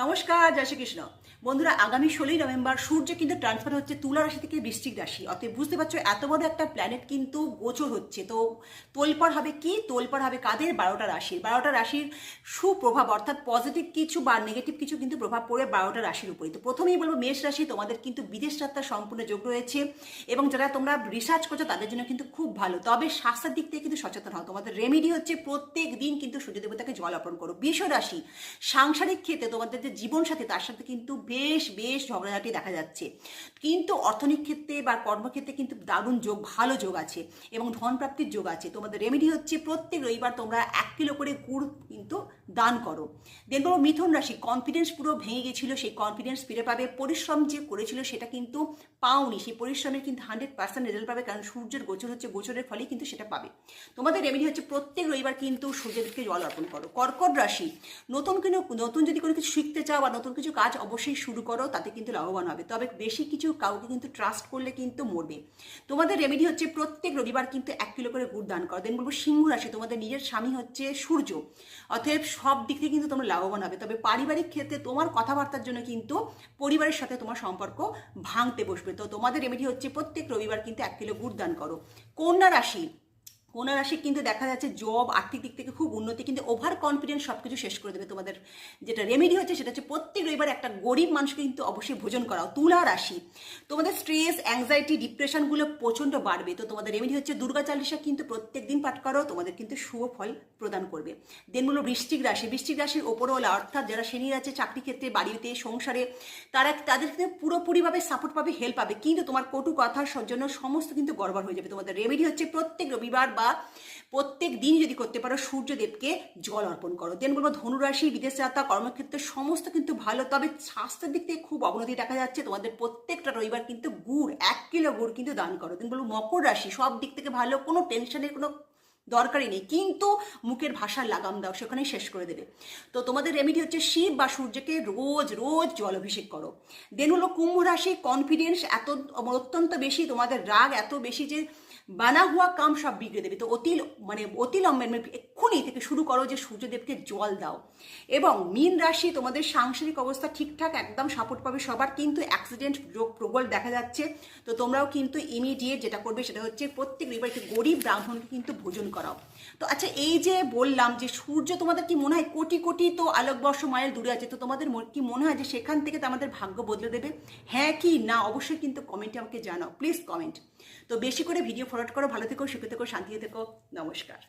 নমস্কার, জয় শ্রীকৃষ্ণ। বন্ধুরা, আগামী 16ই নভেম্বর সূর্য কিন্তু ট্রান্সফার হচ্ছে তুলা রাশি থেকে বৃশ্চিক রাশি। অতএব বুঝতে পারছো এত বড় একটা প্ল্যানেট কিন্তু গোচর হচ্ছে। তো তোলপাড় হবে কি? তোলপাড় হবে কাদের? 12টা রাশির সুপ্রভাব, অর্থাৎ পজিটিভ কিছু বা নেগেটিভ কিছু কিন্তু প্রভাব পড়বে 12টা রাশির উপরে। তো প্রথমেই বলবো, মেষ রাশি, তোমাদের কিন্তু বিদেশ যাত্রার সম্পূর্ণ যোগ রয়েছে এবং যারা তোমরা রিসার্চ করছো তাদের জন্য কিন্তু খুব ভালো। তবে স্বাস্থ্যের দিক থেকে কিন্তু সচেতন হও। তোমাদের রেমেডি হচ্ছে প্রত্যেক দিন কিন্তু সূর্য দেবতাকে জল অর্পণ করো। বৃষ রাশি, সাংসারিক ক্ষেত্রে তোমাদের যে জীবনসাথী তার সাথে কিন্তু বেশ ঝগড়াঝাটি দেখা যাচ্ছে, কিন্তু অর্থনৈতিক ক্ষেত্রে বা কর্মক্ষেত্রে কিন্তু দারুণ যোগ, ভালো যোগ আছে এবং ধন প্রাপ্তির যোগ আছে। তোমাদের রেমেডি হচ্ছে প্রত্যেক রবিবার তোমরা 1 কিলো করে গুড় কিন্তু দান করো। দেখবো মিথুন রাশি, কনফিডেন্স পুরো ভেঙে গেছিল, সেই কনফিডেন্স ফিরে পাবে। পরিশ্রম যে করেছিল সেটা কিন্তু পাওনি, সেই পরিশ্রমের কিন্তু 100% রেজাল্ট পাবে, কারণ সূর্যের গোচর হচ্ছে, গোচরের ফলেই কিন্তু সেটা পাবে। তোমাদের রেমেডি হচ্ছে প্রত্যেক রবিবার কিন্তু সূর্যদেবকে জল অর্পণ করো। কর্কট রাশি, নতুন যদি কোনো কিছু শিখতে চাও বা নতুন কিছু কাজ অবশ্যই শুরু করো, তাতে কিন্তু লাভবান হবে। তবে বেশি কিছু কাউকে কিন্তু ট্রাস্ট করলে কিন্তু মরবে। তোমাদের রেমেডি হচ্ছে প্রত্যেক রবিবার কিন্তু 1 কিলো করে গুড় দান করো। দেন বলবো সিংহ রাশি, তোমাদের নিজের স্বামী হচ্ছে সূর্য, অতএব সব দিক থেকে কিন্তু তোমরা লাভবান হবে। তবে পারিবারিক ক্ষেত্রে তোমার কথাবার্তার জন্য কিন্তু পরিবারের সাথে তোমার সম্পর্ক ভাঙতে বসবে। তো তোমাদের রেমেডি হচ্ছে প্রত্যেক রবিবার কিন্তু 1 কিলো গুড় দান করো। কন্যা রাশি কিন্তু দেখা যাচ্ছে জব, আর্থিক দিক থেকে খুব উন্নতি, কিন্তু ওভার কনফিডেন্স সব কিছু শেষ করে দেবে। তোমাদের যেটা রেমেডি হচ্ছে সেটা হচ্ছে প্রত্যেক রবিবার একটা গরিব মানুষকে কিন্তু অবশ্যই ভোজন করাও। তুলা রাশি, তোমাদের স্ট্রেস, অ্যাংজাইটি, ডিপ্রেশনগুলো প্রচণ্ড বাড়বে। তো তোমাদের রেমেডি হচ্ছে দুর্গা চালিসা কিন্তু প্রত্যেক দিন পাঠ করো, তোমাদের কিন্তু শুভ ফল প্রদান করবে। দেন বলো বৃশ্চিক রাশির ওপরওয়ালা, অর্থাৎ যারা শ্রেণীর আছে চাকরি ক্ষেত্রে, বাড়িতে, সংসারে, তাদের কিন্তু পুরোপুরিভাবে সাপোর্ট পাবে, হেল্প পাবে, কিন্তু তোমার কটু কথার জন্য সমস্ত কিন্তু গড়বড় হয়ে যাবে। তোমাদের রেমেডি হচ্ছে প্রত্যেক রবিবার বা প্রত্যেক দিন যদি করতে পারো সূর্যদেবকে জল অর্পণ করো। দেন বলবো ধনুরাশি, বিদেশ যাত্রা, কর্মক্ষেত্রে সমস্ত কিন্তু ভালো, তবে স্বাস্থ্যের দিক থেকে খুব অবনতি দেখা যাচ্ছে। তোমাদের প্রত্যেকটা রবিবার কিন্তু গুড়, 1 কিলো গুড় কিন্তু দান করো। দেন বলবো মকর রাশি, সব দিক থেকে ভালো, কোনো টেনশনের কোনো দরকারই নেই, কিন্তু মুখের ভাষার লাগাম দাও, সেখানেই শেষ করে দেবে। তো তোমাদের রেমেডি হচ্ছে শিব বা সূর্যকে রোজ জল অভিষেক করো। দেন হলো কুম্ভ রাশি, কনফিডেন্স অত্যন্ত বেশি, তোমাদের রাগ এত বেশি যে বানা হুয়া কাম সব বিগড়ে দেবে। তো অতি লম্বে এক্ষুনি থেকে শুরু করো যে সূর্যদেবকে জল দাও। এবং মীন রাশি, তোমাদের সাংসারিক অবস্থা ঠিকঠাক একদম সাপোর্ট পাবে সবার, কিন্তু অ্যাক্সিডেন্ট রোগ প্রবল দেখা যাচ্ছে। তো তোমরাও কিন্তু ইমিডিয়েট যেটা করবে সেটা হচ্ছে প্রত্যেক রবিবার গরিব ব্রাহ্মণকে কিন্তু ভোজন করাও। তো আচ্ছা, এই যে বললাম যে সূর্য তোমাদের কি মনে হয় কোটি কোটি তো আলোকবর্ষ মাইল দূরে আছে, তো তোমাদের কি মনে হয় যে সেখান থেকে তো আমাদের ভাগ্য বদলে দেবে? হ্যাঁ কি না অবশ্যই কিন্তু কমেন্টে আমাকে জানাও, প্লিজ কমেন্ট। তো বেশি করে ভিডিও ফরওয়ার্ড করো, ভালো থেকো, সুখে থেকো, শান্তিতে থেকো। নমস্কার।